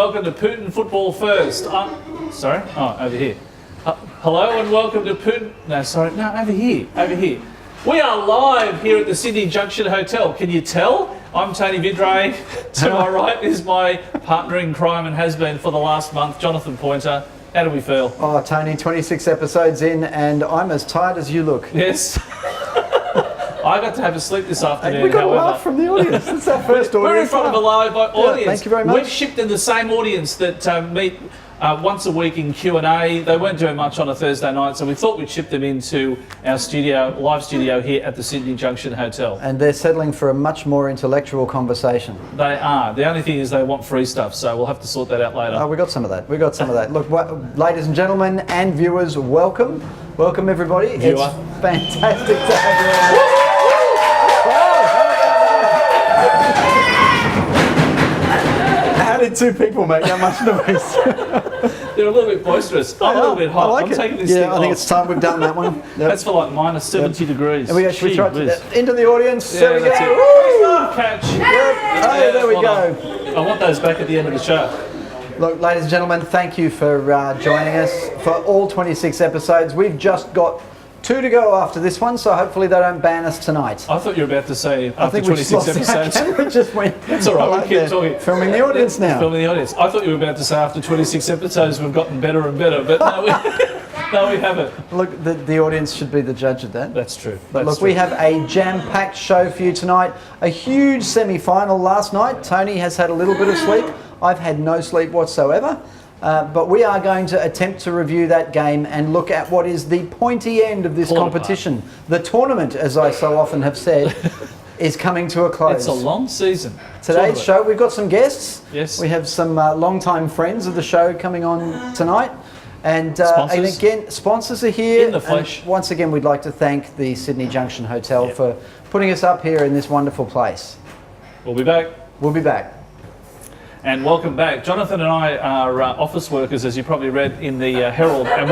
welcome to Putin Football First. Sorry? Oh, over here. Hello and welcome to Putin... No, sorry. No, over here. Over here. We are live here at the Sydney Junction Hotel. Can you tell? I'm Tony Vidray. To my right is my partner in crime and has been for the last month, Jonathan Pointer. How do we feel? Oh, Tony, 26 episodes in and I'm as tired as you look. Yes. I got to have a sleep this afternoon. We got a laugh from the audience. It's our first audience. We're in front of a live audience. Yeah, thank you very much. We've shipped in the same audience that meet once a week in Q&A. They weren't doing much on a Thursday night, so we thought we'd ship them into our studio, live studio here at the Sydney Junction Hotel. And they're settling for a much more intellectual conversation. They are. The only thing is they want free stuff, so we'll have to sort that out later. Oh, we got some of that. We got some of that. Look, ladies and gentlemen and viewers, welcome. Welcome, everybody. Viewer. It's fantastic to have you on. How did two people make that much noise? They're a little bit boisterous. I'm a little bit hot. I'm taking this thing I think off. it's time we've done that one. Yep. That's for like minus 70 degrees. And we actually tried to, into the audience. Yeah, there we that's go. it. Catch. Yep. Oh, there we go. I want those back at the end of the show. Look, ladies and gentlemen, thank you for joining us for all 26 episodes. We've just got 2 to go after this one, so hopefully they don't ban us tonight. I thought you were about to say after 26 episodes. Camera just went. It's all right, we keep talking. Filming the audience now. Filming the audience. I thought you were about to say after 26 episodes we've gotten better and better, but no, we haven't. Look, the audience should be the judge of that. That's true. But look, we have a jam-packed show for you tonight. A huge semi-final last night. Tony has had a little bit of sleep. I've had no sleep whatsoever. But we are going to attempt to review that game and look at what is the pointy end of this competition. The tournament, as I so often have said, is coming to a close. It's a long season. Today's show, we've got some guests. Yes. We have some long-time friends of the show coming on tonight. And again, sponsors are here. In the flesh. And once again, we'd like to thank the Sydney Junction Hotel for putting us up here in this wonderful place. We'll be back. We'll be back. And welcome back. Jonathan and I are office workers, as you probably read in the Herald, and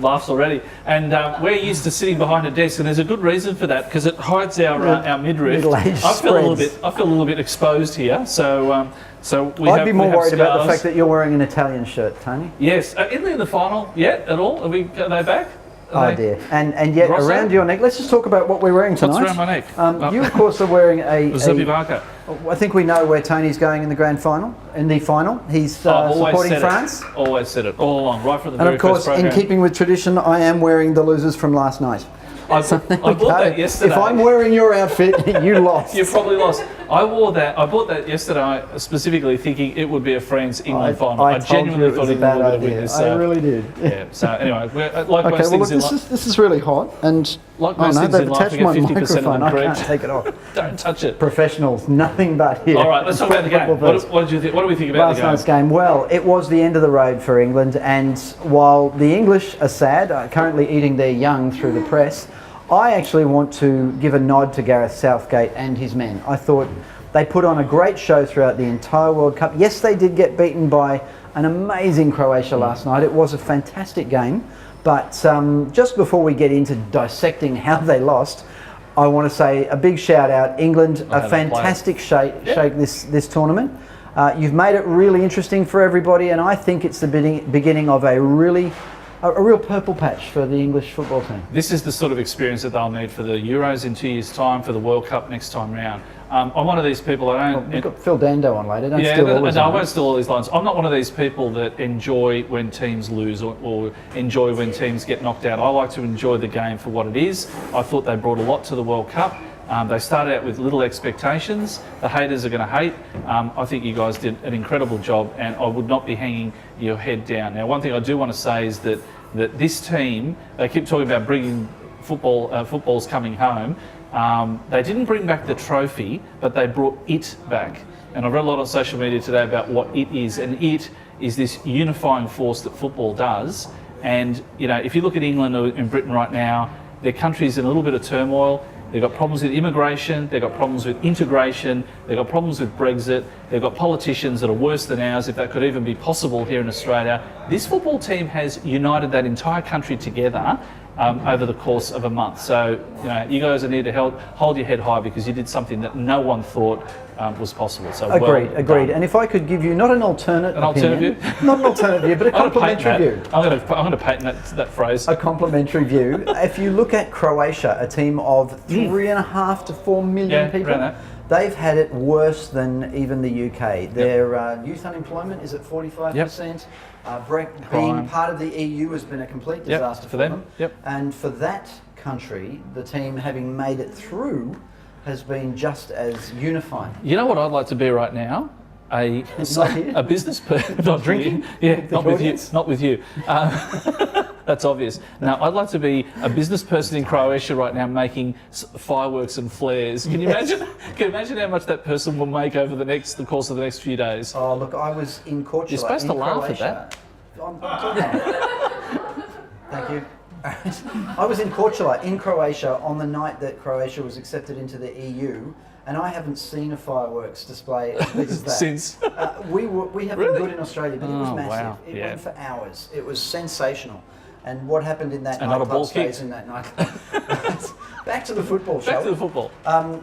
laughs already. And we're used to sitting behind a desk, and there's a good reason for that because it hides our midriff. I feel a little bit exposed here. So I'd be more worried about the fact that you're wearing an Italian shirt, Tony. Yes. Are they in the final yet at all? Are they back? Oh dear. And yet Grosso? Around your neck, let's just talk about what we're wearing tonight. What's around my neck? You of course are wearing a I think we know where Tony's going in the grand final. In the final, he's supporting France. Always said it all along, right from the very first program. And of course, in keeping with tradition, I am wearing the losers from last night. I bought that yesterday. If I'm wearing your outfit, you lost. You probably lost. I bought that yesterday specifically thinking it would be a France-England final. I genuinely thought England would win this. I really did. Yeah. So anyway, likewise things in life. This is really hot, and like most things in life, we get 50% of I can't take it off. Don't touch it. Professionals, nothing but here. All right, let's talk about the game. What did you think? What do we think about last night's game? Well, it was the end of the road for England, and while the English are sad, currently eating their young through the press, I actually want to give a nod to Gareth Southgate and his men. I thought they put on a great show throughout the entire World Cup. Yes, they did get beaten by an amazing Croatia last night. It was a fantastic game. But just before we get into dissecting how they lost, I want to say a big shout out. England, a fantastic shake this tournament. You've made it really interesting for everybody, and I think it's the beginning of a real purple patch for the English football team. This is the sort of experience that they'll need for the Euros in 2 years' time, for the World Cup next time round. I'm one of these people. We've got Phil Dando on later. I won't steal all these lines. I'm not one of these people that enjoy when teams lose or enjoy when teams get knocked out. I like to enjoy the game for what it is. I thought they brought a lot to the World Cup. They started out with little expectations. The haters are going to hate. I think you guys did an incredible job, and I would not be hanging your head down. Now, one thing I do want to say is that this team, they keep talking about bringing football's coming home. They didn't bring back the trophy, but they brought it back. And I've read a lot on social media today about what it is, and it is this unifying force that football does. And if you look at England or in Britain right now, their country's in a little bit of turmoil. They've got problems with immigration, they've got problems with integration, they've got problems with Brexit, they've got politicians that are worse than ours, if that could even be possible here in Australia. This football team has united that entire country together, over the course of a month. So, you guys need to hold your head high because you did something that no one thought was possible. So agreed. Done. And if I could give you not an alternate view, not an alternate view, but a complimentary view. I'm going to patent that phrase. A complimentary view. If you look at Croatia, a team of 3.5 to 4 million people, they've had it worse than even the UK. Their youth unemployment is at 45%. Being part of the EU has been a complete disaster for them. And for that country, the team having made it through has been just as unifying. You know what I'd like to be right now? A business person. Not drinking? Not with you. That's obvious. Now, I'd like to be a business person in Croatia right now making fireworks and flares. Can you imagine? Can you imagine how much that person will make over the course of the next few days? Oh, look, I was in Cortula. You're supposed to laugh at that. Thank you. I was in Cortula, in Croatia, on the night that Croatia was accepted into the EU, and I haven't seen a fireworks display as big as that. Since? We have been good in Australia, but it was massive. Wow. It went for hours. It was sensational. And what happened in that Another nightclub ball kick. stays in that nightclub. Back to the football, Back to the football.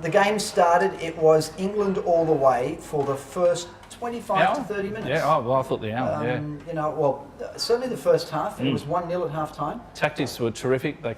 The game started, it was England all the way for the first 25 to 30 minutes. Yeah, well, I thought the hour, certainly the first half. It was 1-0 at half time. Tactics were terrific. They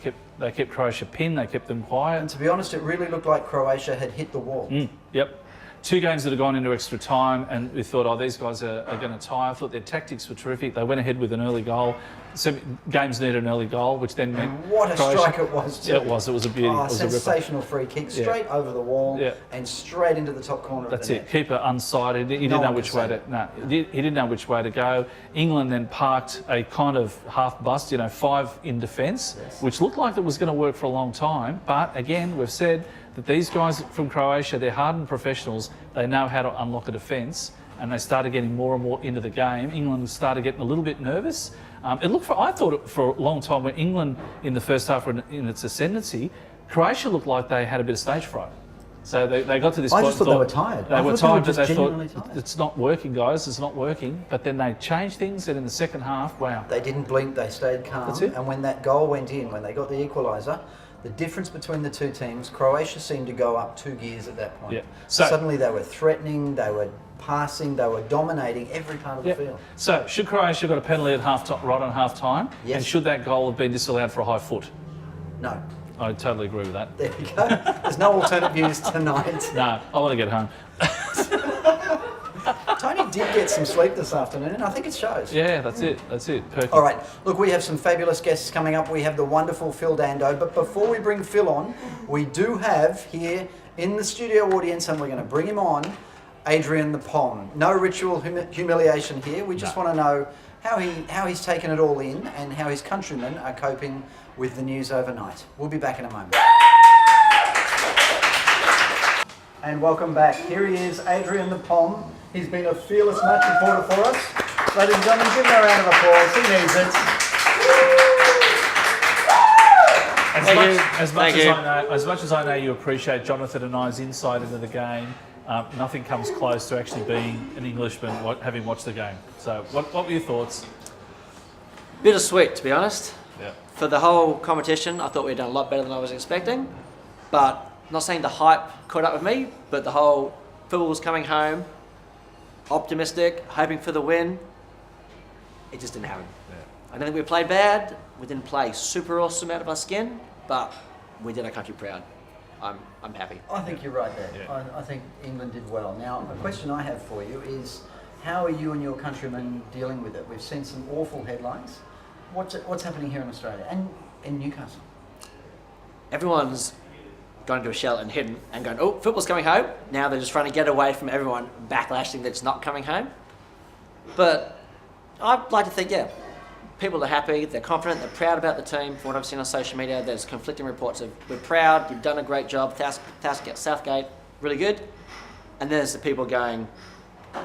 kept Croatia pinned. They kept them quiet. And to be honest, it really looked like Croatia had hit the wall. Yep. 2 games that had gone into extra time, and we thought, these guys are going to tie. I thought their tactics were terrific. They went ahead with an early goal. So games needed an early goal, which then meant what a Croatia. Strike it was too. Yeah, it was. It was a beauty. Oh, it was sensational free kick, straight over the wall and straight into the top corner. That's of the it. net. Keeper unsighted. He didn't know which way to. No, he didn't know which way to go. England then parked a kind of half bust, 5 in defence, which looked like it was going to work for a long time. But again, we've said that these guys from Croatia, they're hardened professionals. They know how to unlock a defence, and they started getting more and more into the game. England started getting a little bit nervous. I thought for a long time when England in the first half were in its ascendancy, Croatia looked like they had a bit of stage fright. So they got to this point. I just thought they were tired. They were tired, but they thought, it's not working, guys, it's not working. But then they changed things, and in the second half, wow. They didn't blink, they stayed calm. That's it. And when that goal went in, when they got the equaliser, the difference between the two teams, Croatia seemed to go up 2 gears at that point. Yeah. So suddenly they were threatening, they were passing, they were dominating every part of the field. So should Croatia got a penalty at right on half time? Yes. And should that goal have been disallowed for a high foot? No. I totally agree with that. There you go. There's no alternate views tonight. No, I want to get home. Tony did get some sleep this afternoon, and I think it shows. Yeah, that's it. Perfect. All right. Look, we have some fabulous guests coming up. We have the wonderful Phil Dando. But before we bring Phil on, we do have here in the studio audience, and we're going to bring him on, Adrian the Pom. No ritual humiliation here. We just want to know how he's taken it all in and how his countrymen are coping with the news overnight. We'll be back in a moment. And welcome back. Here he is, Adrian the Pom. He's been a fearless match reporter for us. Ladies and gentlemen, give him a round of applause. He needs it. As much as I know you appreciate Jonathan and I's insight into the game, nothing comes close to actually being an Englishman having watched the game. So what were your thoughts? Bittersweet, to be honest. Yeah. For the whole competition, I thought we'd done a lot better than I was expecting. But I'm not saying the hype caught up with me, but the whole football was coming home, optimistic, hoping for the win. It just didn't happen. Yeah. I don't think we played bad. We didn't play super awesome out of our skin, but we did our country proud. I'm happy. I think you're right there. Yeah. I think England did well. Now, a question I have for you is, how are you and your countrymen dealing with it? We've seen some awful headlines. What's happening here in Australia and in Newcastle? Everyone's gone into a shell and hidden and going, oh, football's coming home. Now they're just trying to get away from everyone backlashing that it's not coming home. But I'd like to think, people are happy, they're confident, they're proud about the team. From what I've seen on social media, there's conflicting reports of, we're proud, you've done a great job, Southgate, really good. And there's the people going,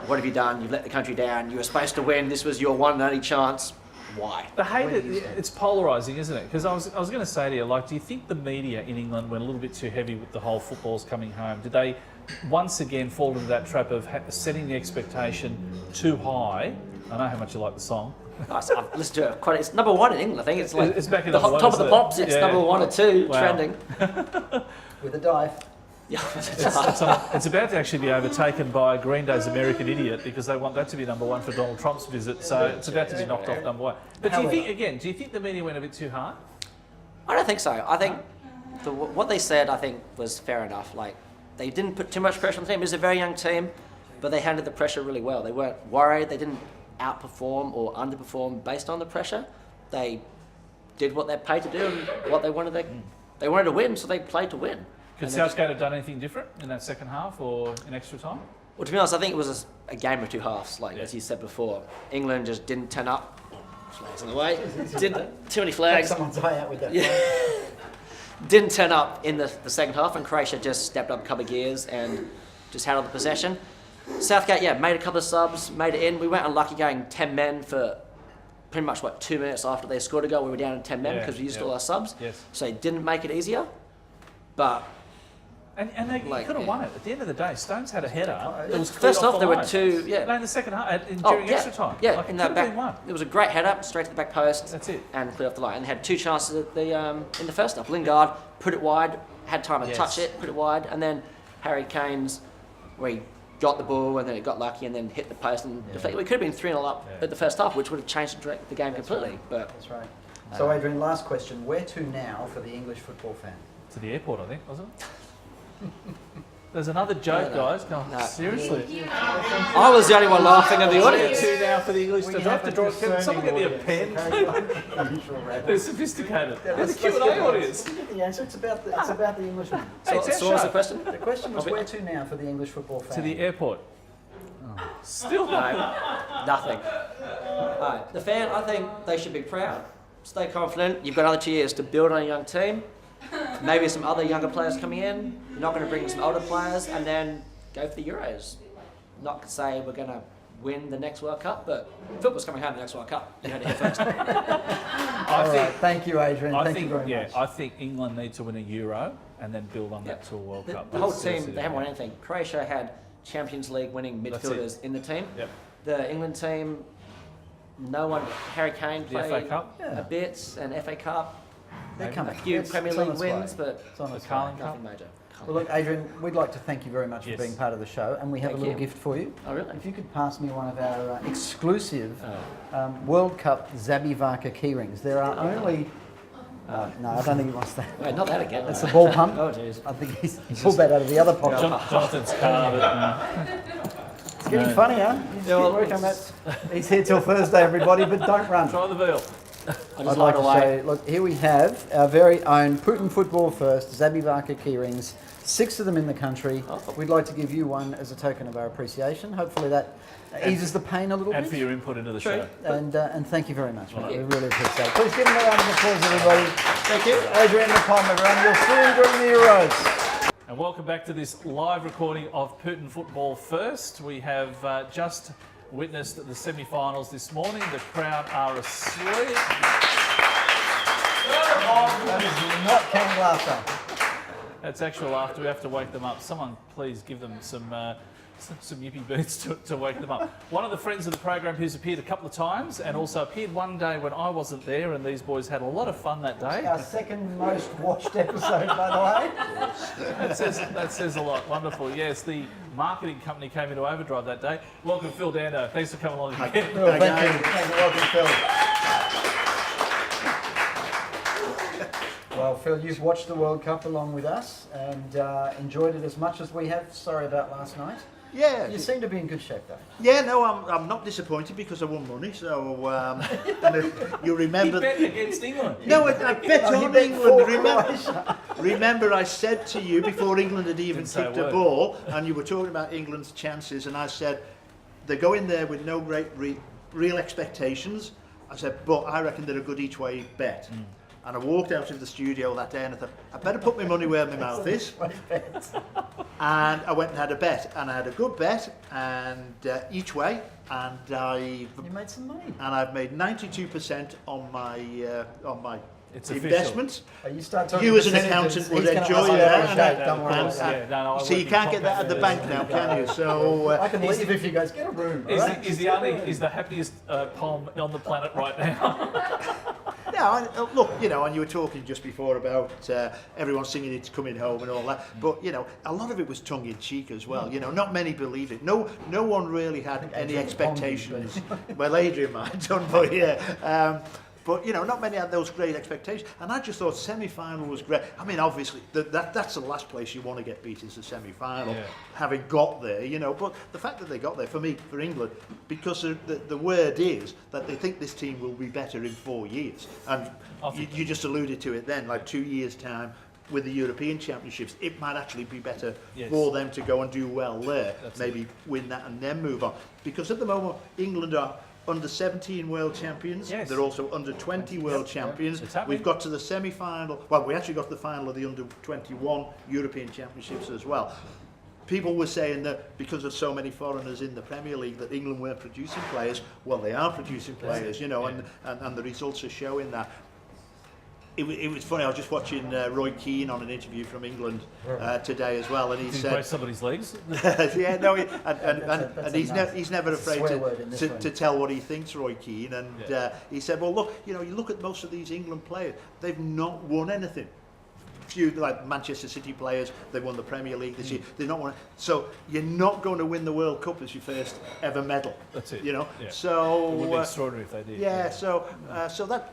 what have you done? You've let the country down. You were supposed to win. This was your one and only chance. Why? The hate, it's polarising, isn't it? Because I was going to say to you, do you think the media in England went a little bit too heavy with the whole football's coming home? Did they once again fall into that trap of setting the expectation too high I know how much you like the song. Nice. I've listened to it quite. It's number one in England. I think it's like It's back in the number one, top of the isn't it? pops. It's Yeah. number 1 or 2 Wow. trending. With a dive. Yeah, It's about to actually be overtaken by Green Day's American Idiot because they want that to be number 1 for Donald Trump's visit. So it's about to be knocked off number 1. But do you think the media went a bit too hard? I don't think so. I think what they said, I think, was fair enough. Like, they didn't put too much pressure on the team. It was a very young team, but they handled the pressure really well. They weren't worried. They didn't outperform or underperform based on the pressure. They did what they're paid to do and what they wanted. They wanted to win, so they played to win. Could Southgate have done anything different in that second half or in extra time? Well, to be honest, I think it was a game of two halves, as you said before. England just didn't turn up. Flags in the way. Too many flags. Someone's eye out with that. Yeah. Didn't turn up in the second half, and Croatia just stepped up a couple of gears and just handled the possession. Southgate, made a couple of subs, made it in. We went unlucky going 10 men for pretty much, 2 minutes after they scored a goal. We were down to 10 men because we used all our subs. Yes. So it didn't make it easier. But And they could have won it. At the end of the day, Stones had a header. It was first off, there were two. Yeah. No, in the second half, during extra time. Yeah, Like, in it that could have been one. It was a great header straight to the back post. That's it. And clear off the line. And they had 2 chances at the in the first half. Lingard put it wide, had time to touch it, put it wide, and then Harry Kane's where he got the ball and then it got lucky and then hit the post and deflected. We could have been 3-0 up at the first half, which would have changed the game completely. Right. But That's right. So, Adrian, last question. Where to now for the English football fan? To the airport, I think, wasn't it? There's another joke, guys. No, seriously. I was the only one laughing in the audience. Two now for the English. Do I have to draw? Can someone get me a pen? They're They're sophisticated. They're the Q&A audience. The answer. It's about the Englishman. So what was the question? The question was where to now for the English football fan? To the airport. Still No, nothing. Alright, the fan, I think they should be proud. Stay confident. You've got another 2 years to build on a young team. Maybe some other younger players coming in. You're not going to bring some older players and then go for the Euros. Not to say we're going to win the next World Cup, but football's coming home the next World Cup. You heard it here first. All right. Thank you, Adrian. Thank you very much. I think England need to win a Euro and then build on that to a World Cup. The whole team, they haven't won anything. Croatia had Champions League winning midfielders in the team. Yep. The England team, no one. Harry Kane The FA played Cup? a bit, and FA Cup, They're coming. a few It's Premier on League its way. wins, but It's on its way. Carling Cup? nothing major. Well, look, Adrian, we'd like to thank you very much Yes. for being part of the show, and we have Thank a little you. gift for you. Oh, really? If you could pass me one of our exclusive World Cup Zabivaka key rings. There are only... no, I don't think he wants that. Wait, not that again. That's the ball pump. Oh, jeez. I think he pulled that out of the other pocket. Jonathan's car. It's getting funny, huh? You just Yeah, well, keep working on that. He's here till Thursday, everybody, but don't run. Try the veal. I I'd just like hide to away. say, look, here we have our very own Putin Football First Zabivaka key rings. 6 of them in the country. Oh. We'd like to give you one as a token of our appreciation. Hopefully that eases the pain a little And bit. for your input into the show. And thank you very much, mate. you. We really appreciate it. Please give them a round of applause, everybody. Thank you. Adrian McCollum, everyone. You'll see him during the Euros. And welcome back to this live recording of Putin Football First. We have just witnessed the semi-finals this morning. The crowd are asleep. That is not canned laughter. That's actual laughter. We have to wake them up. Someone please give them some yippee boots to wake them up. One of the friends of the program who's appeared a couple of times and also appeared one day when I wasn't there, and these boys had a lot of fun that day. Our second most watched episode, by the way. That says a lot. Wonderful. Yes, the marketing company came into overdrive that day. Welcome, Phil Dando. Thanks for coming along again. Well, thank you. Welcome, Phil. Well, Phil, you've watched the World Cup along with us and enjoyed it as much as we have. Sorry about last night. Yeah, You seem to be in good shape, though. yeah. No, I'm not disappointed because I won money. So and you He remember? bet against England. No, I bet No, he on bet England. for Remember? Croatia. Remember, I said to you before England had even Didn't say a kicked a word. ball, and you were talking about England's chances, and I said they go in there with no great real expectations. I said, but I reckon they're a good each way bet. And I walked out of the studio that day and I thought, I better put my money where my mouth is. And I went and had a bet, and I had a good bet, and each way, and You made some money. I've made 92% on my It's official. investments. You start talking You as an percentages, accountant would he's gonna enjoy ask that. for a shake, don't worry And- about it. Yeah, no, I so you work in can't get that at the compound bank now, can you? So I can leave if you guys get a room. all right? Is the happiest Pom on the planet right now? yeah, look, and you were talking just before about everyone singing "It's Coming Home" and all that, but a lot of it was tongue in cheek as well. Not many believed it. No one really had any expectations. Well, Adrian might have done, but yeah. But not many had those great expectations, and I just thought semi-final was great. I mean, obviously that's the last place you want to get beat is the semi-final, having got there. But the fact that they got there for England, because the word is that they think this team will be better in 4 years, and you just alluded to it then, like 2 years' time. With the European Championships, it might actually be better for them to go and do well there, maybe win that and then move on. Because at the moment, England are under 17 world champions. Yes. They're also under 20 world champions. It's happening. We've got to the semi-final. Well, we actually got to the final of the under 21 European Championships as well. People were saying that because of so many foreigners in the Premier League that England weren't producing players. Well, they are producing players, and the results are showing that. It was funny. I was just watching Roy Keane on an interview from England today as well, and he Did he said, break somebody's legs? "Yeah, no," That's he's never afraid swear word in this one. to tell what he thinks, Roy Keane, and he said, "Well, look, you look at most of these England players; they've not won anything. Few like Manchester City players, they won the Premier League this year. They've not won. So you're not going to win the World Cup as your first ever medal. That's it. Yeah. It So would be extraordinary if they did. yeah. So that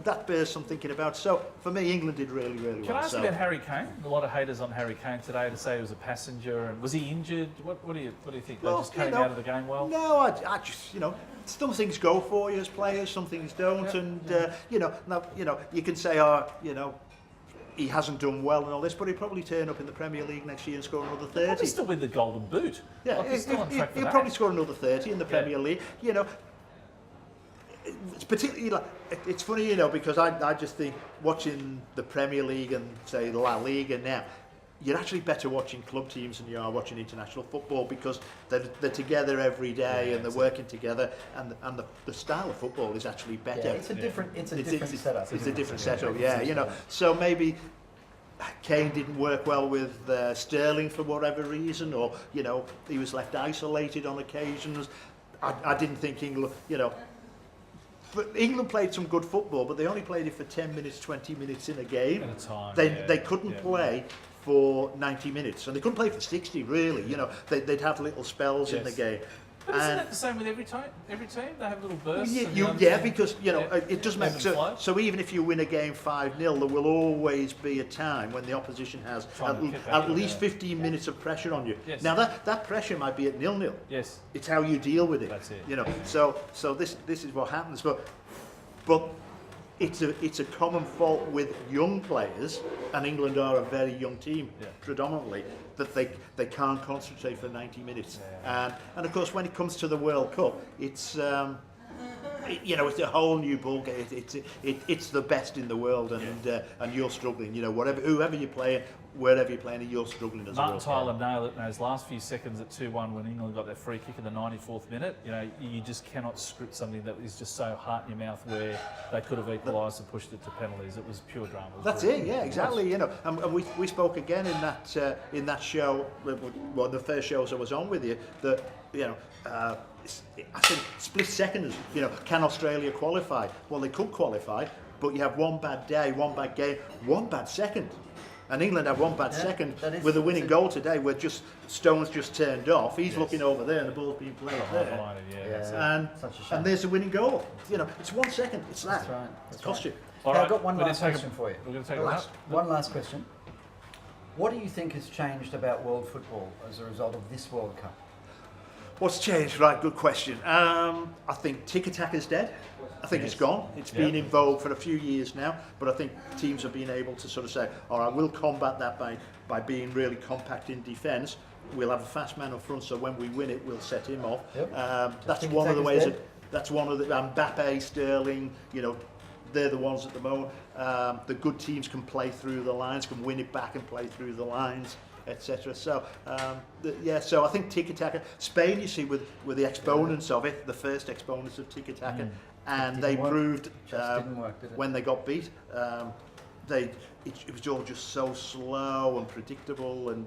that bears some thinking about. So for me, England did really well. Can I ask about Harry Kane? A lot of haters on Harry Kane today to say he was a passenger, and was he injured? What do you think? They just came out of the game well? No, I just some things go for you as players, some things don't, and now you can say, he hasn't done well and all this, but he'll probably turn up in the Premier League next year and score another 30. Probably still win the Golden Boot. Yeah, Like, he's still on track for he'll that. probably score another 30 in the Premier League. It's particularly it's funny, because I just think watching the Premier League and say La Liga now, you're actually better watching club teams than you are watching international football because they're together every day and they're working together, and the style of football is actually better. Yeah, it's a different setup. It's a different setup, yeah. So maybe Kane didn't work well with Sterling for whatever reason, or he was left isolated on occasions. I didn't think England, but England played some good football, but they only played it for 10 minutes, 20 minutes in a game. At a time. They couldn't play for 90 minutes, and they couldn't play for 60 really. They'd have little spells in the game. But isn't that the same with every team? Every team they have little bursts. Because it does make so even if you win a game 5-0, there will always be a time when the opposition has at least 15 minutes of pressure on you. Yes. Now that pressure might be at 0-0. Yes. It's how you deal with it. That's it. So this is what happens, but it's a common fault with young players, and England are a very young team predominantly, that they can't concentrate for 90 minutes. And of course, when it comes to the World Cup, it's it's a whole new ball game. It's the best in the world, and you're struggling. Whoever you're playing, wherever you're playing, you're struggling as Martin well. Tyler nailed it in those last few seconds at 2-1 when England got their free kick in the 94th minute. You just cannot script something that is just so heart in your mouth where they could have equalised and pushed it to penalties. It was pure drama. That's it, yeah, exactly. And we spoke again in that show, well, the first shows I was on with you, that I think split seconds. Can Australia qualify? Well, they could qualify, but you have one bad day, one bad game, one bad second. And England have one bad second with a winning goal today where Stones just turned off. He's looking over there and the ball's being played there. And there's a winning goal. It's 1 second. It's that. That's right. It's cost you. Now, I've got one last question for you. We're going to take One last question. What do you think has changed about world football as a result of this World Cup? What's changed? Right, good question. I think tiki-taka is dead. I think it's gone. It's been in vogue for a few years now, but I think teams have been able to sort of say, all right, we'll combat that by being really compact in defence. We'll have a fast man up front, so when we win it, we'll set him off. That's one of the ways. That's one of the Mbappe, Sterling. They're the ones at the moment. The good teams can play through the lines, can win it back and play through the lines, etc. So so I think tiki-taka. Spain, you see, with the exponents of it, the first exponents of tiki-taka, and It they didn't work. proved Just didn't work, did it? when they got beat. It was all just so slow and predictable, and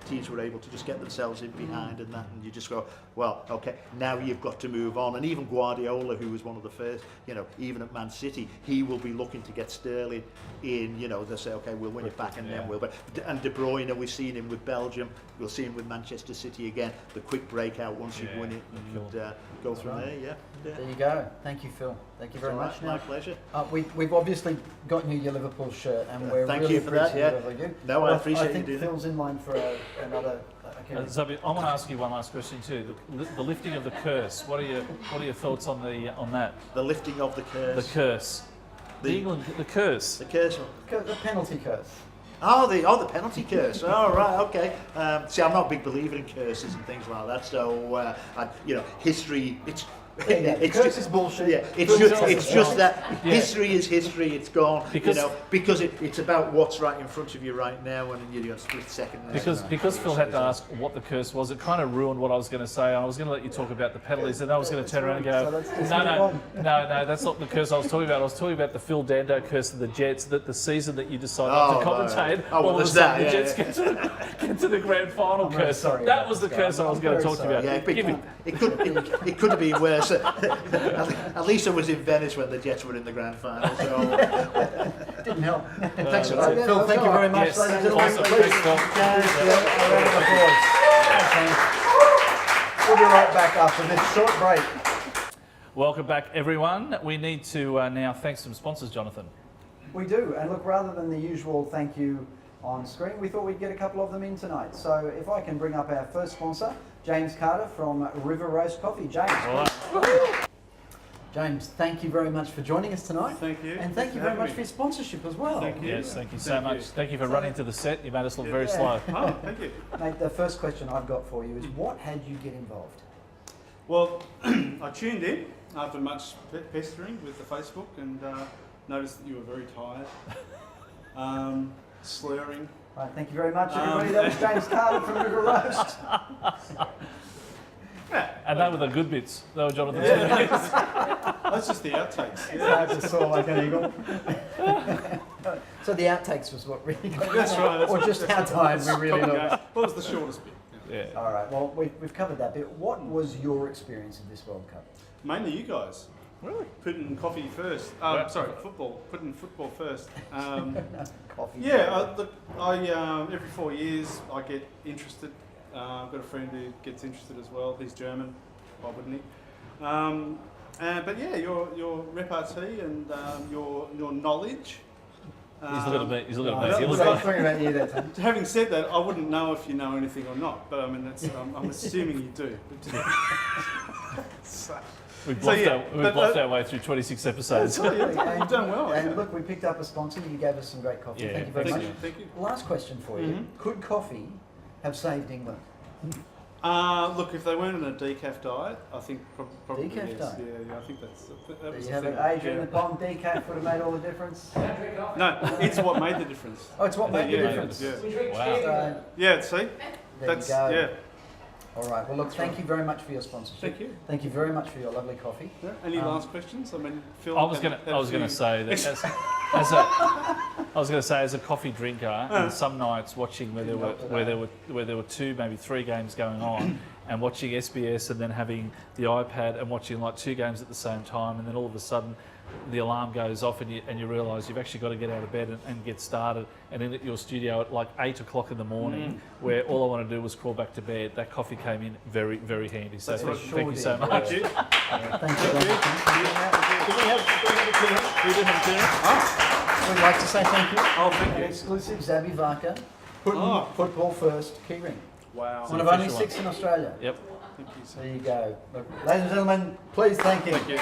teams were able to just get themselves in behind and that, and you just go, well, okay, now you've got to move on. And even Guardiola, who was one of the first, even at Man City, he will be looking to get Sterling in. They'll say, okay, we'll win it back, and then we'll. And De Bruyne, we've seen him with Belgium, we'll see him with Manchester City again. The quick breakout once you've won it, and go from there. Yeah. There you go. Thank you, Phil. Thank you very much. My pleasure. We've obviously gotten you your Liverpool shirt, and we're thank really you for that. appreciative of you. No, I appreciate I think you doing Phil's in line for another. Zabi, I want to ask you one last question too. The lifting of the curse. What are your thoughts on that? The lifting of the curse. The curse. The curse. The curse. The penalty curse. Oh, the penalty curse. Oh, right, okay. See, I'm not a big believer in curses and things like that. So, history. It's curse is bullshit. Yeah, it's just that history is history. It's gone. Because it's about what's right in front of you right now, and you're a split second. Because Phil had to ask what the curse was, it kind of ruined what I was going to say. I was going to let you talk about the penalties, and I was going to turn around and go, no, that's not the curse I was talking about. I was talking about the Phil Dando curse of the Jets, that the season that you decided not to commentate, all of a sudden the Jets get to the grand final curse. That was the curse I was going to talk to you about. Yeah, it could have been worse. At least I was in Venice when the Jets were in the grand final. So didn't help. Thanks a lot, Phil. Thank you very much. Yes. Ladies and gentlemen. Awesome. Thanks, Phil. We'll be right back after this short break. Welcome back, everyone. We need to now thank some sponsors, Jonathan. We do, and look, rather than the usual thank you on screen, we thought we'd get a couple of them in tonight. So if I can bring up our first sponsor, James Carter from River Roast Coffee. James. All right. James, thank you very much for joining us tonight. Thank you. And thank you very much for your sponsorship as well. Thank you. Yes, thank you so much. Thank you for running to the set. You made us look very slow. Oh, thank you. Mate, the first question I've got for you is, what had you get involved? Well, I tuned in after much pestering with the Facebook and noticed that you were very tired, slurring. Right, thank you very much, everybody. That was James Carter from River Roast. And they were the good bits. They were Jonathan's Yeah. good bits. That's just the outtakes. I just saw like an eagle. So the outtakes was what really got That's right. or just how tired we really looked. What was the shortest bit? Yeah. All right, well, we've covered that bit. What was your experience of this World Cup? Mainly you guys. Really? Putting coffee first. Football. Putting football first. Coffee. Yeah, I every 4 years I get interested. I've got a friend who gets interested as well. He's German, why wouldn't he? But yeah, your repartee and your knowledge. He's a little bit. He's a little bit. I He was looks talking like, about you there, Tom. Having said that, I wouldn't know if you know anything or not. But I mean, that's I'm assuming you do. we bluffed our way through 26 episodes. You've done well. And look, we picked up a sponsor. You gave us some great coffee. Yeah, Thank you very much. Thank you. Last question for you. Mhm. Could coffee have saved England? Look, if they weren't on a decaf diet, I think probably Decaf yes. diet? Yeah, I think that There was you the have thing. it. Adrian, the bomb decaf would have made all the difference. No, it's what made the difference. Oh, it's what made the Yeah, difference. Yeah, Wow. yeah. See, There that's you go. yeah. All right. Well, look, thank you very much for your sponsorship. Thank you. Thank you very much for your lovely coffee. Yeah. Any last questions? I mean, Phil. I was going to say that as a coffee drinker, and some nights watching where there were two, maybe three games going on, and watching SBS and then having the iPad and watching like two games at the same time, and then all of a sudden the alarm goes off and you realise you've actually got to get out of bed and get started, and in at your studio at like 8 o'clock in the morning, where all I want to do was crawl back to bed. That coffee came in very, very handy. So thank you so much. Thank you. Thank you. Do we have a clearance? We'd like to say thank you. Oh, thank you. Exclusive Zabi Varka, putting Oh. football first keyring. Wow. One of only official 6 in Australia. Yep. Thank you. So. There you go. Look, ladies and gentlemen, please thank him. Thank you.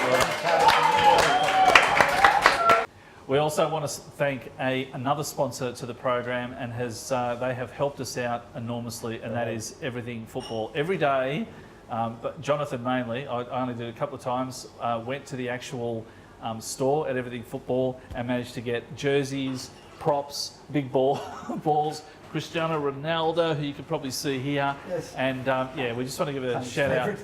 We also want to thank another sponsor to the program, and they have helped us out enormously, and that is Everything Football. Every day, but Jonathan mainly, I only did it a couple of times, went to the actual store at Everything Football and managed to get jerseys, props, big balls, Cristiano Ronaldo, who you can probably see here. Yes. And yeah, we just want to give it a Tony's shout favourite.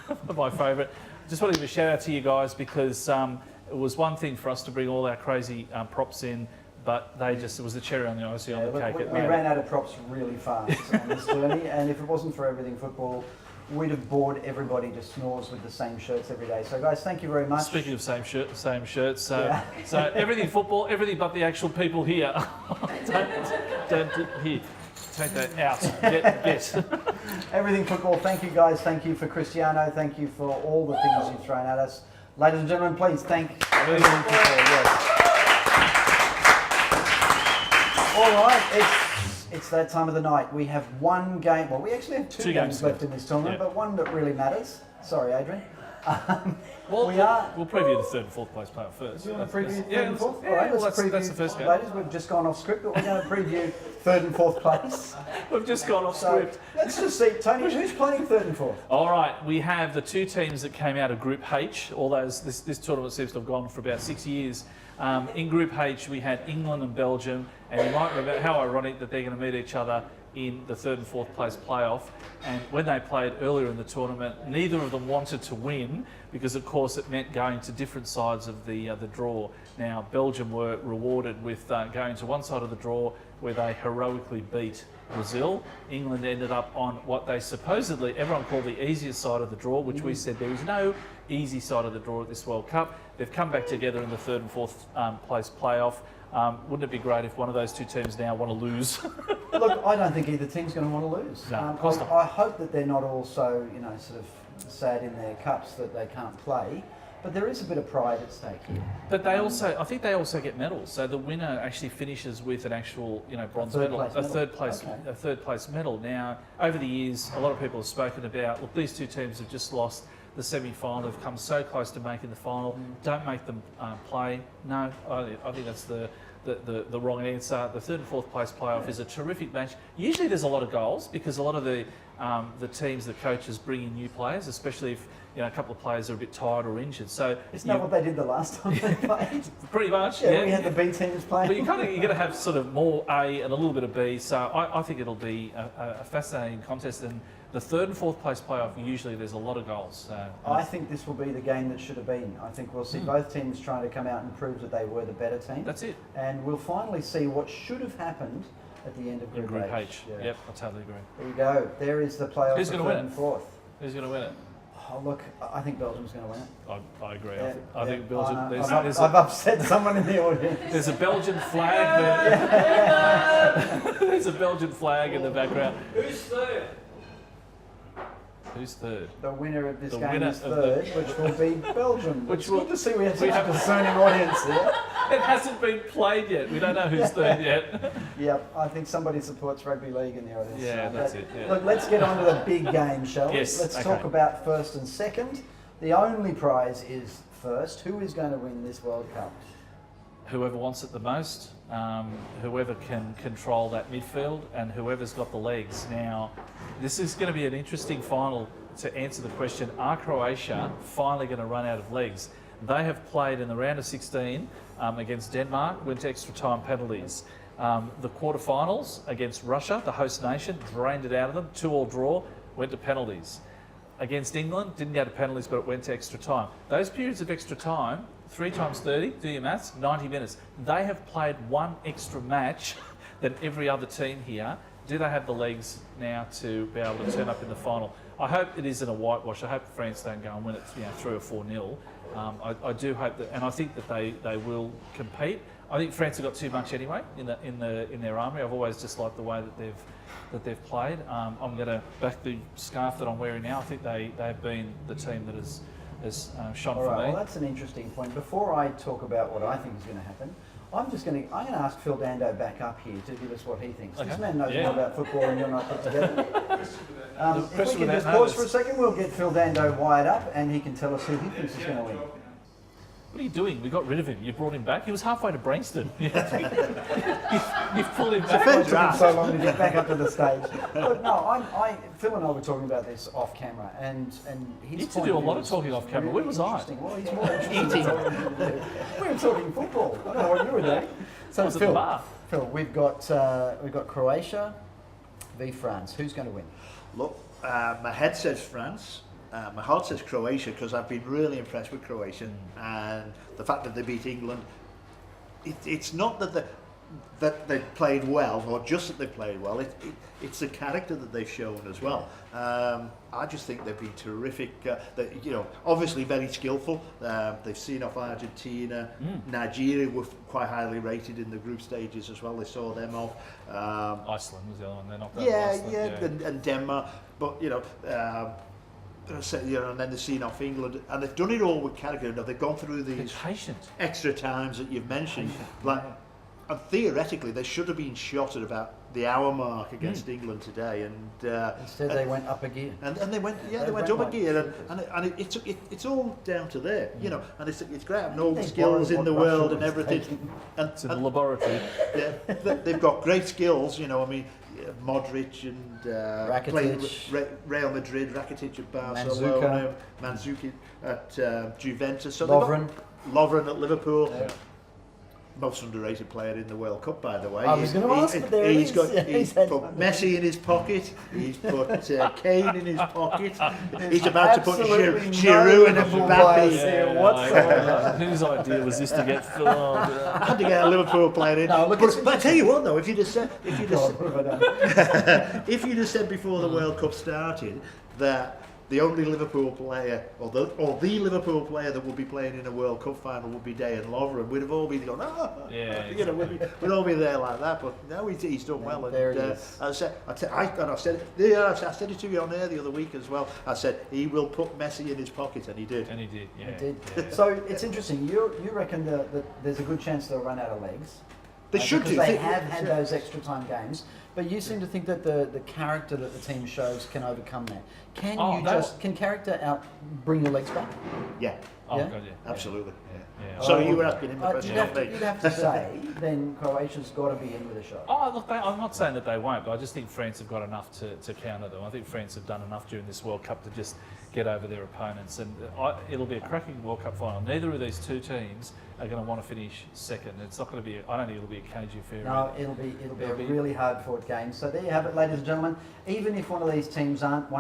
out. My favourite. just want to give a shout out to you guys because it was one thing for us to bring all our crazy props in, but it was the cherry on the icing on the cake. We ran out of props really fast on this journey, and if it wasn't for Everything Football, we'd have bored everybody to snores with the same shirts every day. So guys, thank you very much. Speaking of same shirts, so Everything Football, everything but the actual people here. don't here. Take that out. Get. Everything Football, thank you guys. Thank you for Cristiano. Thank you for all the things you've thrown at us. Ladies and gentlemen, please thank Everything Football. Yes. All right, it's that time of the night. We have one game. Well, we actually have two games left in this tournament, but one that really matters. Sorry, Adrian. We'll preview the third and fourth place playoff first. You want to preview third and fourth? Yeah, All right, that's the first game. Ladies, we've just gone off script, but we're going to preview third and fourth place. We've just gone off script. Let's just see, Tony, who's playing third and fourth? All right, we have the two teams that came out of Group H. This tournament seems to have gone for about 6 years. In Group H, we had England and Belgium, and you might remember how ironic that they're going to meet each other in the third and fourth place playoff. And when they played earlier in the tournament, neither of them wanted to win because, of course, it meant going to different sides of the draw. Now, Belgium were rewarded with going to one side of the draw where they heroically beat Brazil. England ended up on what they supposedly, everyone called the easiest side of the draw, which we said there is no easy side of the draw at this World Cup. They've come back together in the third and fourth place playoff. Wouldn't it be great if one of those two teams now want to lose? Look, I don't think either team's going to want to lose. No, of course not. I hope that they're not also, sort of sad in their cups that they can't play. But there is a bit of pride at stake here. But I think they also get medals. So the winner actually finishes with an actual, bronze medal, a third place medal. Now, over the years, a lot of people have spoken about, look, these two teams have just lost the semi-final. They've come so close to making the final. Don't make them play. No, I think that's the wrong answer. The third and fourth place playoff is a terrific match. Usually there's a lot of goals because a lot of the teams, the coaches bring in new players, especially if a couple of players are a bit tired or injured. So isn't that what they did the last time they played? Pretty much. Yeah, we had the B teams playing. But you're going to have sort of more A and a little bit of B. So I think it'll be a fascinating contest. And the third and fourth place playoff, usually there's a lot of goals. So I think this will be the game that should have been. I think we'll see both teams trying to come out and prove that they were the better team. That's it. And we'll finally see what should have happened at the end of Group H. Yeah. Yep, I totally agree. There you go. There is the playoff. Who's going to win and fourth. Who's going to win it? Oh, look, I think Belgium's going to win it. I agree. Yeah, I think Belgium. I've upset someone in the audience. There's a Belgian flag there. There's a Belgian flag in the background. Who's third? Who's third? The winner of this game is third, which will be Belgium. Which it's good to see we have such a discerning audience here. It hasn't been played yet. We don't know who's third yet. Yep, I think somebody supports rugby league in the audience. Yeah, that's it. Yeah. Look, let's get on to the big game, shall we? Yes. Let's talk about first and second. The only prize is first. Who is going to win this World Cup? Whoever wants it the most, whoever can control that midfield, and whoever's got the legs. Now, this is going to be an interesting final to answer the question, are Croatia finally going to run out of legs? They have played in the round of 16 against Denmark, went to extra time penalties. The quarterfinals against Russia, the host nation, drained it out of them, 2-2 draw, went to penalties. Against England, didn't go to penalties, but it went to extra time. Those periods of extra time, 3 times 30, do your maths, 90 minutes. They have played one extra match than every other team here. Do they have the legs now to be able to turn up in the final? I hope it isn't a whitewash. I hope France don't go and win it 3 or 4-0. I do hope that, and I think that they will compete. I think France have got too much anyway in their army. I've always just liked the way that they've played. I'm going to back the scarf that I'm wearing now. I think they've been the team that has shone for me. Well, that's an interesting point. Before I talk about what I think is going to happen, I'm going to ask Phil Dando back up here to give us what he thinks. Okay. This man knows more about football than you're not put together. If we can just pause for a second, we'll get Phil Dando wired up and he can tell us who he thinks is going to win. What are you doing? We got rid of him. You brought him back. He was halfway to Brainston. You've pulled him back. It took him so long to get back up to the stage. Look, no, Phil and I were talking about this off camera, and his you to do a lot of talking off camera. Where was I? Well, he's more interesting. We were talking football. I don't know what you were doing. So Phil, we've got Croatia v France. Who's going to win? Look, my head says France. my heart says Croatia because I've been really impressed with Croatia, and the fact that they beat England. It's not that they played well, or just that they played well. It's the character that they've shown as well. I just think they've been terrific. Obviously very skillful. They've seen off Argentina. Nigeria were quite highly rated in the group stages as well. They saw them off. Iceland was the other one. They're knocked out. Iceland. And Denmark. But and then they've seen off England, and they've done it all with character. They've gone through these extra times that you've mentioned. And theoretically, they should have been shot at about the hour mark against England today, and Instead, they went up a gear. And they went, they went up a gear, and it's all down to there, And it's great having all the skills in the world and everything. And It's in the laboratory. yeah, they've got great skills, Modric and Rakitic. Real Madrid, Rakitic at Barcelona, Mandzukic at Juventus, so Lovren at Liverpool. Yeah. Most underrated player in the World Cup, by the way. I was going to ask, but there he's he's put Messi in his pocket. He's put Kane in his pocket. He's about to put Giroud and Mbappe. Whatsoever. Whose idea was this to get Phil? I had to get a Liverpool player in. No, but I tell you what, though, if you'd have said before the World Cup started that the only Liverpool player, or the Liverpool player that would be playing in a World Cup final would be Dejan Lovren, we'd have all been going, we'd all be there like that. But no, he's done well. There And he is. I said it to you on air the other week as well. I said he will put Messi in his pocket, and he did. And he did. Yeah. He did. Yeah. So it's interesting. You reckon that there's a good chance they'll run out of legs? They should because do. They have had those extra time games, but you seem to think that the character that the team shows can overcome that. Can character bring your legs back? Yeah. Oh, Yeah? God, yeah. Absolutely. Yeah. So you were asking him the question. You'd have to say then Croatia's got to be in with a shot. Oh, look, I'm not saying that they won't, but I just think France have got enough to counter them. I think France have done enough during this World Cup to just get over their opponents, and it'll be a cracking World Cup final. Neither of these two teams are going to want to finish second. It's not going to be. I don't think it'll be a cagey affair. No, it'll be a really hard fought game. So there you have it, ladies and gentlemen. Even if one of these teams aren't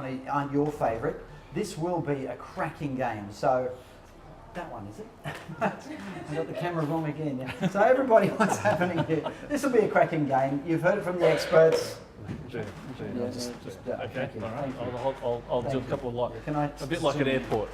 your favourite, this will be a cracking game. So. That one, is it? I got the camera wrong again. Yeah. So everybody, what's happening here? This will be a cracking game. You've heard it from the experts. Okay, Thank you. all right. I'll do a couple of a bit like an airport.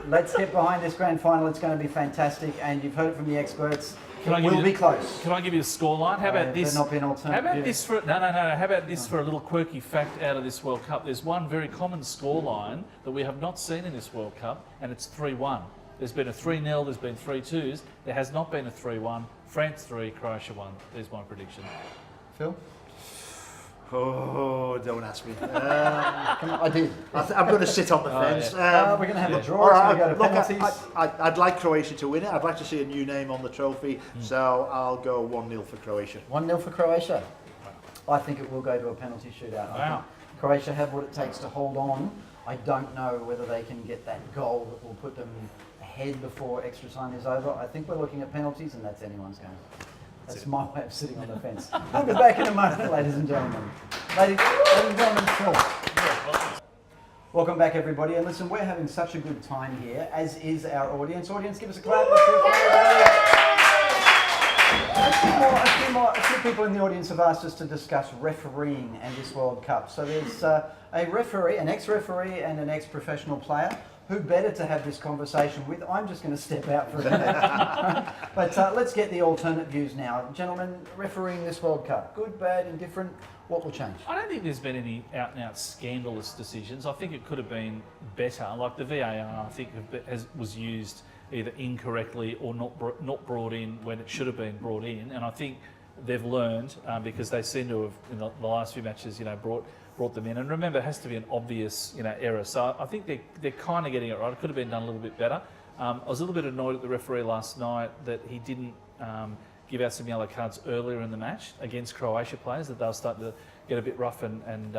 Let's get behind this grand final. It's going to be fantastic, and you've heard it from the experts. It will be close. Can I give you a scoreline? How about this? Not be an alternative. How about this for no? How about this for a little quirky fact out of this World Cup? There's one very common scoreline that we have not seen in this World Cup, and it's 3-1. There's been a 3-0, there's been 3-2s. There has not been a 3-1. France 3, Croatia 1. There's my prediction. Phil? Oh, don't ask me. I did. I'm going to sit on the fence. We're going to have a draw. It's going to go to penalties. I'd like Croatia to win it. I'd like to see a new name on the trophy. So I'll go 1-0 for Croatia. 1-0 for Croatia. I think it will go to a penalty shootout. Wow. Croatia have what it takes to hold on. I don't know whether they can get that goal that will put them ahead before extra time is over. I think we're looking at penalties, and that's anyone's game. That's my way of sitting on the fence. We'll be back in a moment, ladies and gentlemen. Ladies and gentlemen, Phil. Welcome back, everybody. And listen, we're having such a good time here, as is our audience. Audience, give us a clap. A few people in the audience have asked us to discuss refereeing and this World Cup. So there's a referee, an ex-referee and an ex-professional player. Who better to have this conversation with? I'm just going to step out for a minute. But let's get the alternate views now. Gentlemen, refereeing this World Cup, good, bad, indifferent, what will change? I don't think there's been any out-and-out scandalous decisions. I think it could have been better. Like the VAR, I think was used either incorrectly or not brought in when it should have been brought in. And I think they've learned because they seem to have, in the last few matches, brought them in. And remember, it has to be an obvious, error. So I think they're kind of getting it right. It could have been done a little bit better. I was a little bit annoyed at the referee last night that he didn't give out some yellow cards earlier in the match against Croatia players, that they were starting to get a bit rough and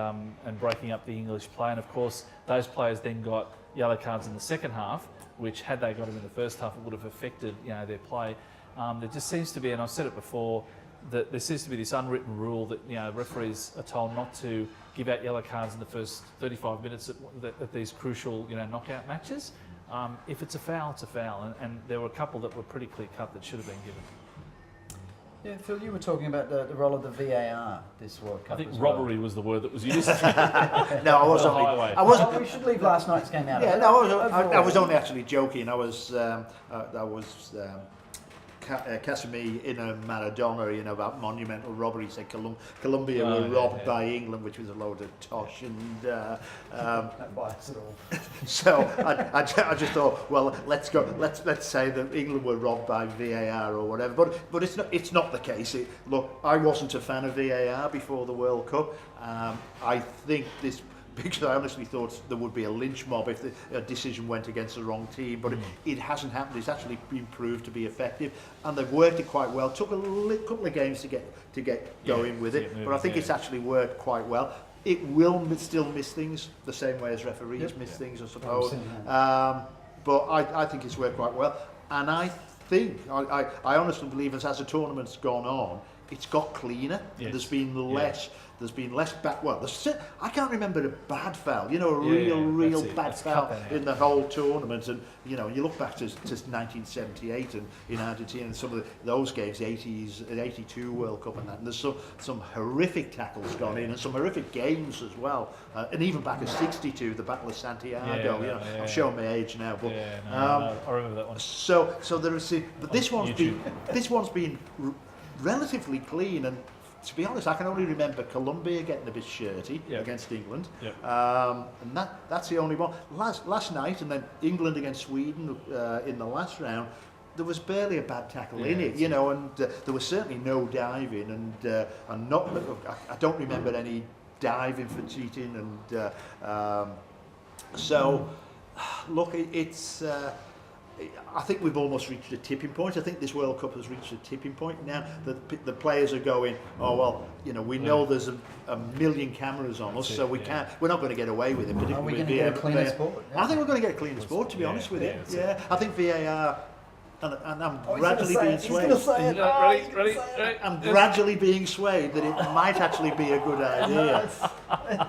breaking up the English play. And of course, those players then got yellow cards in the second half, which had they got them in the first half, it would have affected, their play. There just seems to be, and I've said it before, that there seems to be this unwritten rule that referees are told not to give out yellow cards in the first 35 minutes at these crucial knockout matches. If it's a foul, it's a foul, and there were a couple that were pretty clear cut that should have been given. Yeah, Phil, you were talking about the role of the VAR this World Cup. I think as robbery well. was the word that was used. No, I wasn't. Highway. I wasn't. Oh, we should leave last night's game out. Yeah, of it. no, I Overall. was only actually joking. I was Casemiro in a Maradona, about monumental robbery. He said Colombia were robbed by England, which was a load of tosh, and Don't bias at all. so I just thought, well, let's say that England were robbed by VAR or whatever. But it's not the case. Look, I wasn't a fan of VAR before the World Cup. I think this. Because I honestly thought there would be a lynch mob if a decision went against the wrong team, but it hasn't happened. It's actually been proved to be effective, and they've worked it quite well. Took a couple of games to get going with it, but I think it's actually worked quite well. It will still miss things the same way as referees miss things, I suppose. But I think it's worked quite well, and I think I honestly believe as the tournament's gone on, it's got cleaner. Yes. There's been less. There's been less bad. Well, I can't remember a bad foul. A real bad foul in the whole tournament. And you look back to 1978 and in Argentina and some of those games, the 80s, the '82 World Cup and that. And there's some horrific tackles gone in and some horrific games as well. And even back in '62, the Battle of Santiago. I'm showing my age now, but I remember that one. So there is. But this one's been relatively clean, and to be honest, I can only remember Colombia getting a bit shirty against England, and that's the only one. Last night, and then England against Sweden in the last round, there was barely a bad tackle in it, and there was certainly no diving, and I don't remember any diving for cheating, and so look, it's. I think we've almost reached a tipping point. I think this World Cup has reached a tipping point now. The players are going, oh well, we know there's a million cameras on us, so we're not going to get away with it. Are we going to get a cleaner sport? I think we're going to get a cleaner sport, to be honest with you. Yeah, I think VAR. And I'm gradually being swayed. Ready? I'm gradually being swayed that it might actually be a good idea.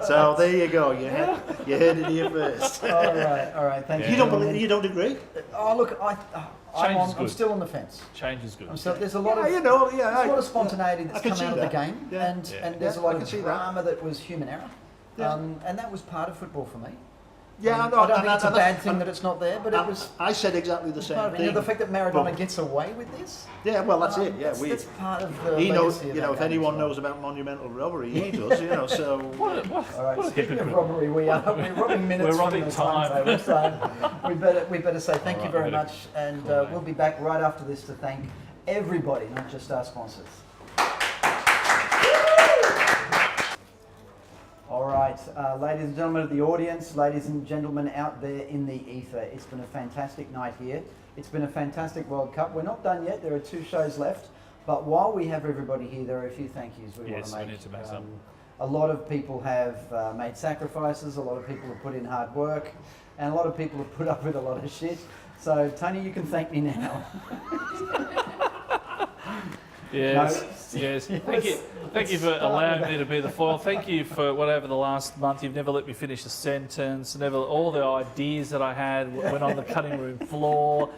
So there you go. You heard it here first. All right. Thank you. You don't agree? Oh, look, I'm still on the fence. Change is good. There's a lot of there's a lot of spontaneity that's come out of the game, and there's a lot of drama that was human error, and that was part of football for me. Yeah, I don't think it's a bad thing that it's not there, but it was. I said exactly the same thing. The fact that Maradona gets away with this. Yeah, well, that's it. Yeah, that's part of the. He knows. If anyone knows about monumental robbery, he does. So. All right. Speaking of robbery, we're robbing minutes. We're robbing time. So we better say thank you very much, and we'll be back right after this to thank everybody, not just our sponsors. All right, ladies and gentlemen of the audience, ladies and gentlemen out there in the ether, it's been a fantastic night here. It's been a fantastic World Cup. We're not done yet. There are 2 shows left. But while we have everybody here, there are a few thank yous we want to make. We need to make some. A lot of people have made sacrifices. A lot of people have put in hard work. And a lot of people have put up with a lot of shit. So, Tony, you can thank me now. Yes. Thank you for allowing me to be the foil. Thank you for whatever the last month. You've never let me finish a sentence. All the ideas that I had went on the cutting room floor.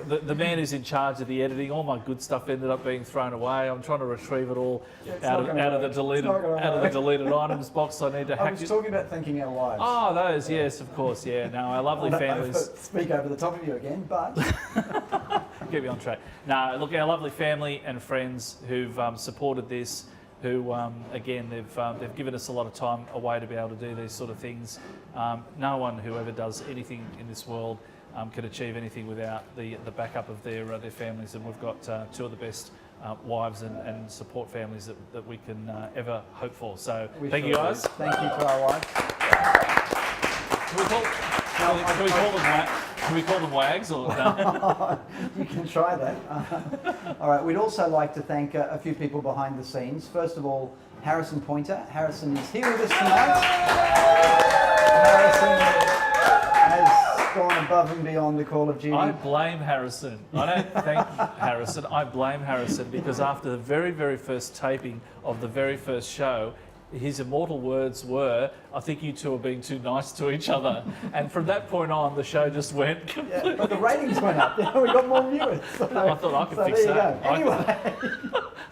The man who's in charge of the editing, all my good stuff ended up being thrown away. I'm trying to retrieve it all out of the deleted items box. I need to hack. I was talking about thanking our wives. Oh, those, yes, of course, yeah. No, our lovely families. Speak over the top of you again, but. Get me on track. No, look, our lovely family and friends who've supported this, who, again, they've given us a lot of time away to be able to do these sort of things. No one who ever does anything in this world can achieve anything without the backup of their families, and we've got 2 of the best wives and support families that we can ever hope for. So thank you guys. Thank you to our wives. Can we call them wags or no? You can try that. All right, we'd also like to thank a few people behind the scenes. First of all, Harrison Pointer. Harrison is here with us tonight. Harrison has gone above and beyond the call of duty. I blame Harrison. I don't thank Harrison. I blame Harrison because after the very, very first taping of the very first show, his immortal words were, "I think you two are being too nice to each other." And from that point on, the show just went completely. Yeah, but the ratings went up. We got more viewers. So, I thought I could fix there that. You go. Anyway.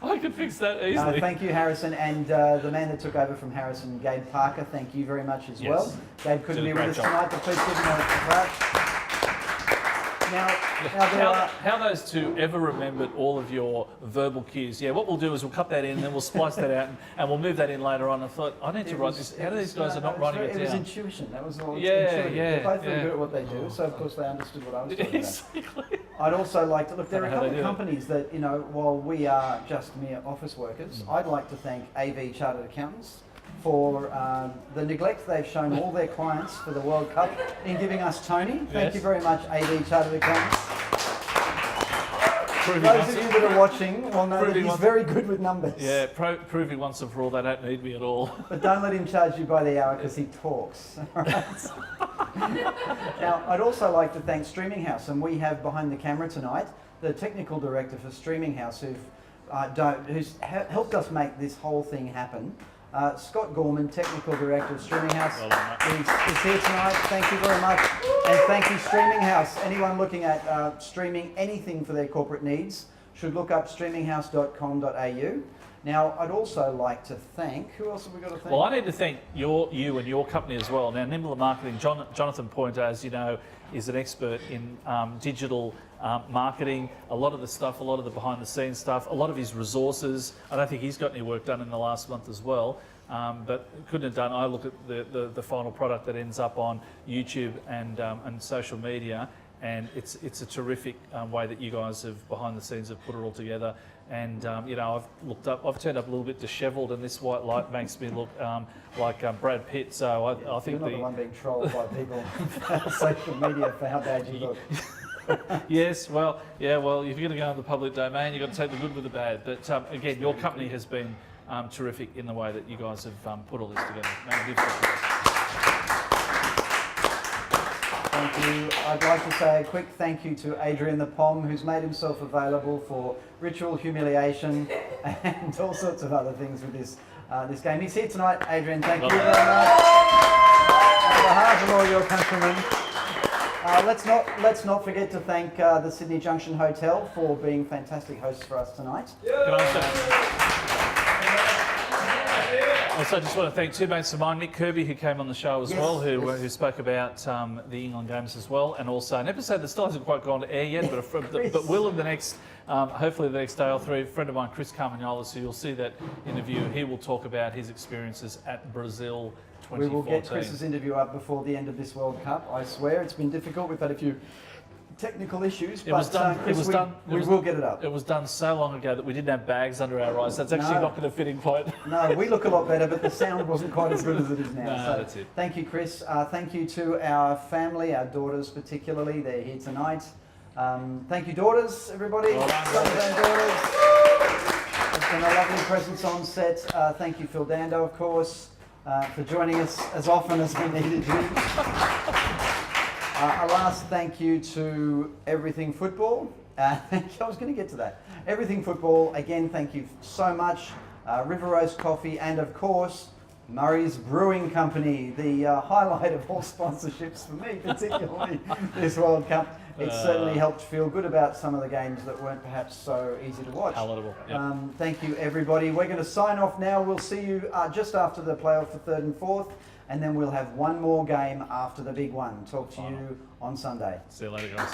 I could fix that easily. Thank you, Harrison. And the man that took over from Harrison, Gabe Parker, thank you very much as well. Gabe couldn't Did a be with great us job. tonight, but please give him a clap. Now there are... How those two ever remembered all of your verbal cues. Yeah, what we'll do is we'll cut that in and then we'll splice that out and we'll move that in later on. I thought, I need to write this. How do these guys are not writing it down? It was intuition. That was all. Yeah, intuitive. yeah, They're both very yeah. good at what they do, so of course they understood what I was talking about. Exactly. I'd also like to look. There are a How they couple of do it. companies that, you know, while we are just mere office workers, I'd like to thank AV Chartered Accountants for the neglect they've shown all their clients for the World Cup in giving us Tony. Thank you very much, AV Chartered Accountants. Those of you that are watching will know that he's very good with numbers. Yeah, proving once and for all they don't need me at all. But don't let him charge you by the hour because he talks. All right? Now, I'd also like to thank Streaming House, and we have behind the camera tonight the technical director for Streaming House who's helped us make this whole thing happen. Scott Gorman, technical director of Streaming House, is here tonight. Thank you very much. And thank you, Streaming House. Anyone looking at streaming anything for their corporate needs should look up streaminghouse.com.au. Now, I'd also like to thank, who else have we got to thank? Well, I need to thank you and your company as well. Now, Nimbler Marketing, Jonathan Pointer, as you know, is an expert in digital marketing. A lot of the stuff, a lot of the behind the scenes stuff, a lot of his resources. I don't think he's got any work done in the last month as well. But couldn't have done. I look at the final product that ends up on YouTube and social media, and it's a terrific way that you guys have behind the scenes have put it all together. And you know, I've turned up a little bit dishevelled, and this white light makes me look like Brad Pitt. So I think you're not the one being trolled by people on social media for how bad you look. Yes, well, yeah, well, if you're going to go into the public domain, you've got to take the good with the bad. But again, your company has been terrific in the way that you guys have put all this together. Thank you. I'd like to say a quick thank you to Adrian the Pom, who's made himself available for ritual humiliation and all sorts of other things with this game. He's here tonight. Adrian, thank you very much. On behalf of all your countrymen, let's not forget to thank the Sydney Junction Hotel for being fantastic hosts for us tonight. Also, I just want to thank two mates of mine, Nick Kirby, who came on the show as well, who spoke about the England games as well, and also an episode that still hasn't quite gone to air yet, but will in the next, hopefully the next day or three. A friend of mine, Chris Carmagnolis, who you'll see that interview, he will talk about his experiences at Brazil 2014. We will get Chris's interview up before the end of this World Cup. I swear, it's been difficult. We've had a few technical issues, we will get it up. It was done so long ago that we didn't have bags under our eyes. That's actually not going to fit in quite. No, we look a lot better, but the sound wasn't quite as good as it is now. No, so that's it. Thank you, Chris. Thank you to our family, our daughters particularly. They're here tonight. Thank you, daughters, everybody. Well done, Some of our daughters. It's been a lovely presence on set. Thank you, Phil Dando, of course, for joining us as often as we needed you. A last thank you to Everything Football. I was going to get to that. Everything Football, again, thank you so much. River Roast Coffee, and of course, Murray's Brewing Company, the highlight of all sponsorships for me, particularly this World Cup. It certainly helped feel good about some of the games that weren't perhaps so easy to watch. Palatable. Yep. Thank you, everybody. We're going to sign off now. We'll see you just after the playoff for third and fourth. And then we'll have one more game after the big one. Talk to you on Sunday. See you later, guys.